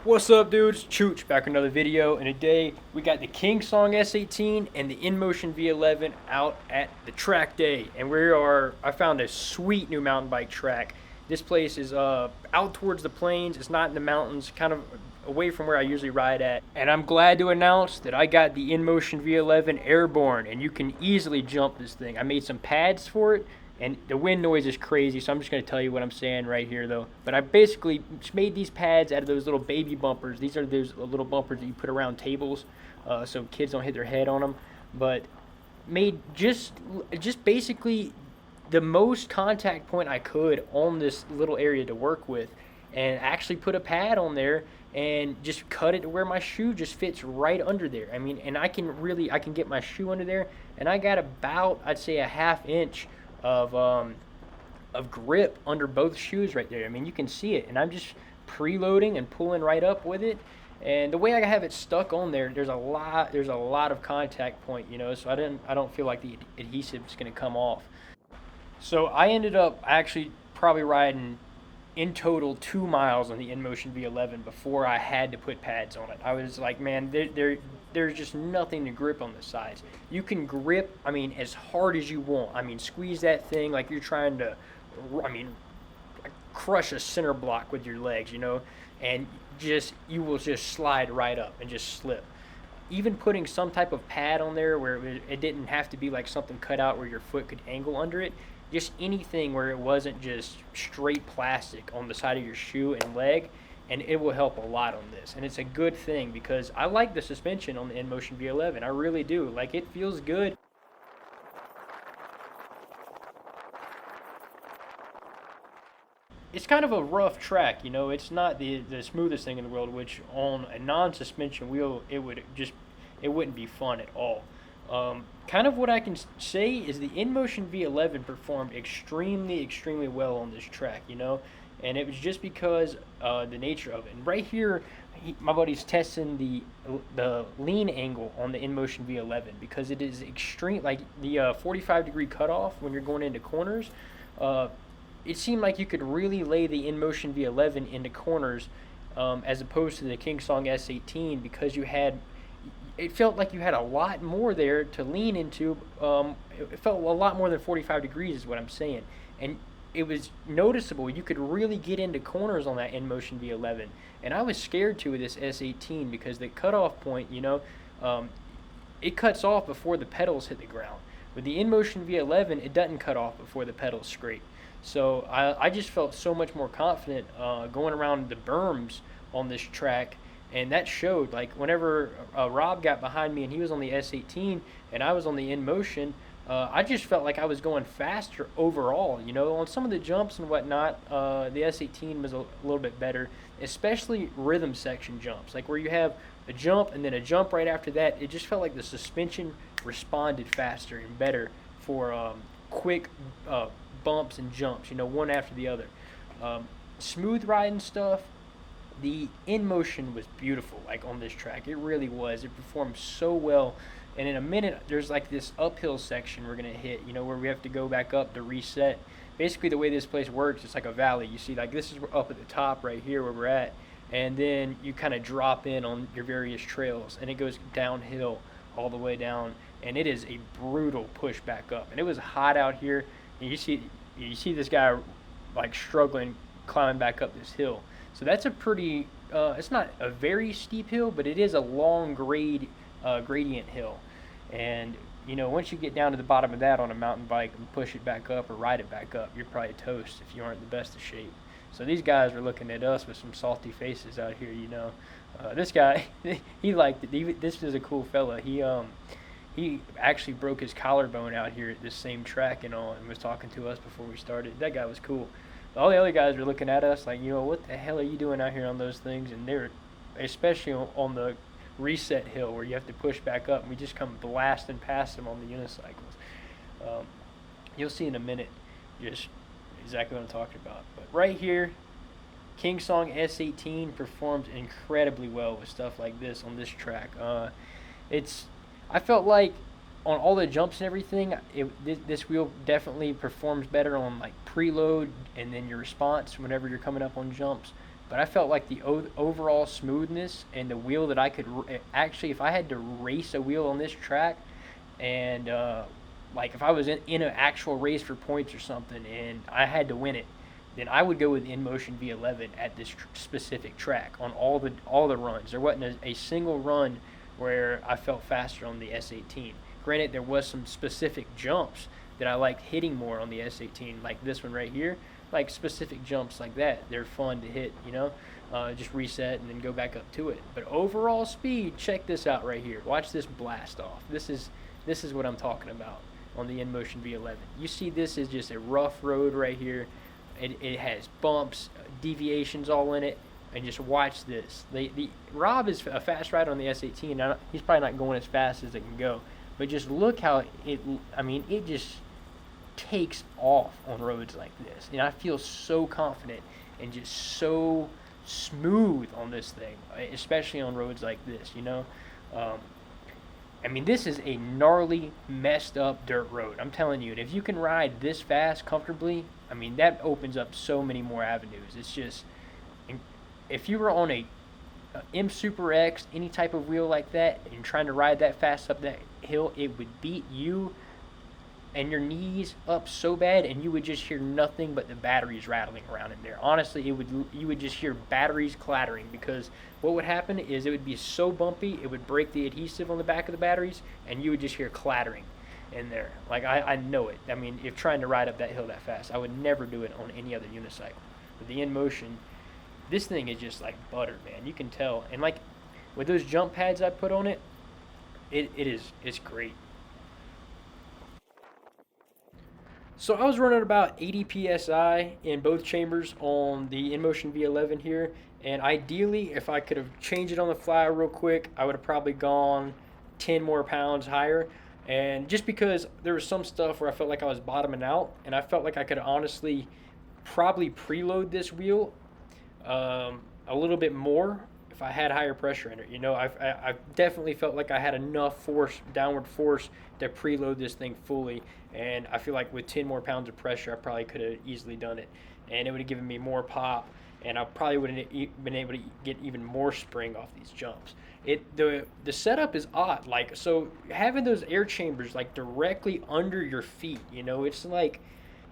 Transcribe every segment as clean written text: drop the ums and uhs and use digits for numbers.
What's up, dudes? Chooch back with another video, and today we got the King Song S18 and the Inmotion V11 out at the track day, and I found a sweet new mountain bike track. This place is out towards the plains. It's not in the mountains, kind of away from where I usually ride at. And I'm glad to announce that I got the Inmotion V11 airborne, and you can easily jump this thing. I made some pads for it, and the wind noise is crazy, so I'm just going to tell you what I'm saying right here, though. But I basically just made these pads out of those little baby bumpers. These are those little bumpers that you put around tables so kids don't hit their head on them. But made just basically the most contact point I could on this little area to work with, and actually put a pad on there and just cut it to where my shoe just fits right under there. I mean, and I can get my shoe under there, and I got about, I'd say, a ½ inch of grip under both shoes right there. I mean, you can see it, and I'm just preloading and pulling right up with it. And the way I have it stuck on there, there's a lot of contact point, so I don't feel like the adhesive is going to come off. So I ended up actually probably riding in total 2 miles on the Inmotion V11 before I had to put pads on it. I was like, man, there's just nothing to grip on the sides. You can grip, I mean, as hard as you want. I mean, squeeze that thing like you're trying to, crush a center block with your legs, and you will just slide right up and just slip. Even putting some type of pad on there where it didn't have to be like something cut out where your foot could angle under it, just anything where it wasn't just straight plastic on the side of your shoe and leg, and it will help a lot on this. And it's a good thing because I like the suspension on the Inmotion V11. I really do. Like, it feels good. It's kind of a rough track, it's not the smoothest thing in the world, which on a non-suspension wheel it wouldn't be fun at all. Kind of what I can say is the Inmotion V11 performed extremely well on this track, and it was just because the nature of it. And right here, my buddy's testing the lean angle on the Inmotion V11 because it is extreme, like the 45-degree cutoff when you're going into corners. It seemed like you could really lay the Inmotion V11 into corners as opposed to the King Song S18 because it felt like you had a lot more there to lean into. It felt a lot more than 45 degrees is what I'm saying. And it was noticeable. You could really get into corners on that Inmotion V11. And I was scared too with this S18 because the cutoff point, it cuts off before the pedals hit the ground. With the Inmotion V11, it doesn't cut off before the pedals scrape. So I just felt so much more confident going around the berms on this track. And that showed, like, whenever Rob got behind me and he was on the S18 and I was on the Inmotion, I just felt like I was going faster overall. On some of the jumps and whatnot, the S18 was a little bit better, especially rhythm section jumps, like where you have a jump and then a jump right after that. It just felt like the suspension responded faster and better for quick bumps and jumps, one after the other. Smooth riding stuff. The Inmotion was beautiful, like on this track. It really was. It performed so well. And in a minute, there's like this uphill section we're going to hit, where we have to go back up to reset. Basically, the way this place works, it's like a valley. You see, like, this is up at the top right here where we're at. And then you kind of drop in on your various trails. And it goes downhill all the way down. And it is a brutal push back up. And it was hot out here. And you see this guy, like, struggling, climbing back up this hill. So that's a pretty, it's not a very steep hill, but it is a long gradient hill. And, once you get down to the bottom of that on a mountain bike and push it back up or ride it back up, you're probably toast if you aren't the best of shape. So these guys are looking at us with some salty faces out here, This guy, he liked it. This is a cool fella. He actually broke his collarbone out here at this same track and was talking to us before we started. That guy was cool. All the other guys were looking at us like, what the hell are you doing out here on those things? And they were, especially on the reset hill where you have to push back up, and we just come blasting past them on the unicycles. You'll see in a minute just exactly what I'm talking about. But right here, King Song S18 performed incredibly well with stuff like this on this track. I felt like on all the jumps and everything, this wheel definitely performs better on like preload and then your response whenever you're coming up on jumps. but I felt like the overall smoothness and the wheel that I could actually, if I had to race a wheel on this track, and like if I was in an actual race for points or something and I had to win it, then I would go with Inmotion V11 at this specific track on all the runs. There wasn't a single run where I felt faster on the S18. Granted, there was some specific jumps that I liked hitting more on the S18, like this one right here. Like specific jumps like that, they're fun to hit, you know. Just reset and then go back up to it. But overall speed, check this out right here. Watch this blast off. This is what I'm talking about on the Inmotion V11. You see, this is just a rough road right here. It has bumps, deviations all in it, and just watch this. The Rob is a fast rider on the S18. He's probably not going as fast as it can go, but just look how it just takes off on roads like this. And I feel so confident and just so smooth on this thing, especially on roads like this, you know. This is a gnarly, messed up dirt road. I'm telling you, and if you can ride this fast comfortably, that opens up so many more avenues. It's just, if you were on a M Super X, any type of wheel like that, and trying to ride that fast up that hill, it would beat you and your knees up so bad, and you would just hear nothing but the batteries rattling around in there. Honestly, you would just hear batteries clattering, because what would happen is it would be so bumpy, it would break the adhesive on the back of the batteries, and you would just hear clattering in there. Like, I know it. If trying to ride up that hill that fast, I would never do it on any other unicycle. With the Inmotion, this thing is just like butter, man. You can tell. And like with those jump pads I put on it, it's great. So I was running about 80 psi in both chambers on the Inmotion V11 here, and ideally, if I could have changed it on the fly real quick, I would have probably gone 10 more pounds higher. And just because there was some stuff where I felt like I was bottoming out, and I felt like I could honestly probably preload this wheel a little bit more if I had higher pressure in it. You know, I definitely felt like I had enough force, downward force, to preload this thing fully. And I feel like with 10 more pounds of pressure, I probably could have easily done it. And it would have given me more pop, and I probably would have been able to get even more spring off these jumps. The setup is odd. Like, so having those air chambers like directly under your feet, you know, it's like,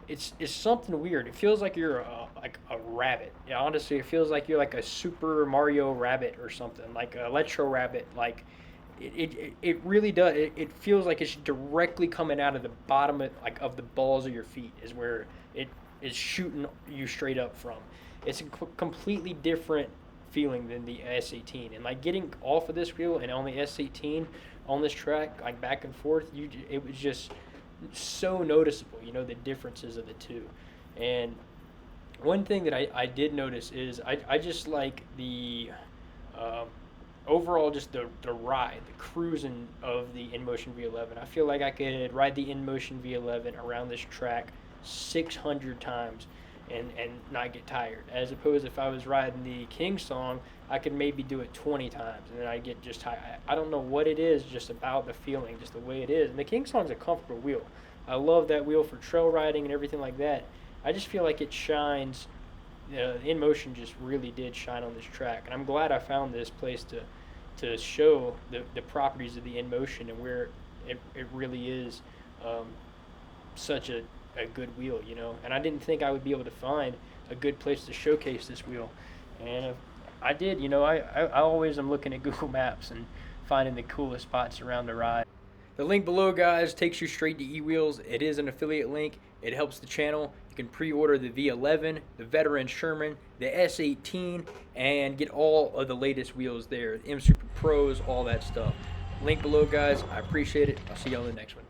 it's something weird. It feels like you're like a rabbit. Yeah, honestly, it feels like you're like a Super Mario rabbit or something, like a Electro rabbit. Like, it really does. It feels like it's directly coming out of the bottom of the balls of your feet is where it is shooting you straight up from. It's a completely different feeling than the S18. And like getting off of this wheel and on the S18 on this track, like back and forth, it was just so noticeable, you know, the differences of the two. And one thing that I did notice is I just like the overall, just the ride, the cruising of the Inmotion V11. I feel like I could ride the Inmotion V11 around this track 600 times and not get tired. As opposed, if I was riding the King Song, I could maybe do it 20 times and then I get just tired. I don't know what it is, just about the feeling, just the way it is. And the King Song's a comfortable wheel. I love that wheel for trail riding and everything like that. I just feel like it shines. Inmotion just really did shine on this track, and I'm glad I found this place to show the properties of the Inmotion and where it really is such a good wheel, you know. And I didn't think I would be able to find a good place to showcase this wheel, and I did. You know, I always am looking at Google Maps and finding the coolest spots around the ride. The link below, guys, takes you straight to eWheels. It is an affiliate link. It helps the channel. You can pre-order the V11, the Veteran Sherman, the S18, and get all of the latest wheels there. M Super Pros, all that stuff. Link below, guys. I appreciate it. I'll see you on the next one.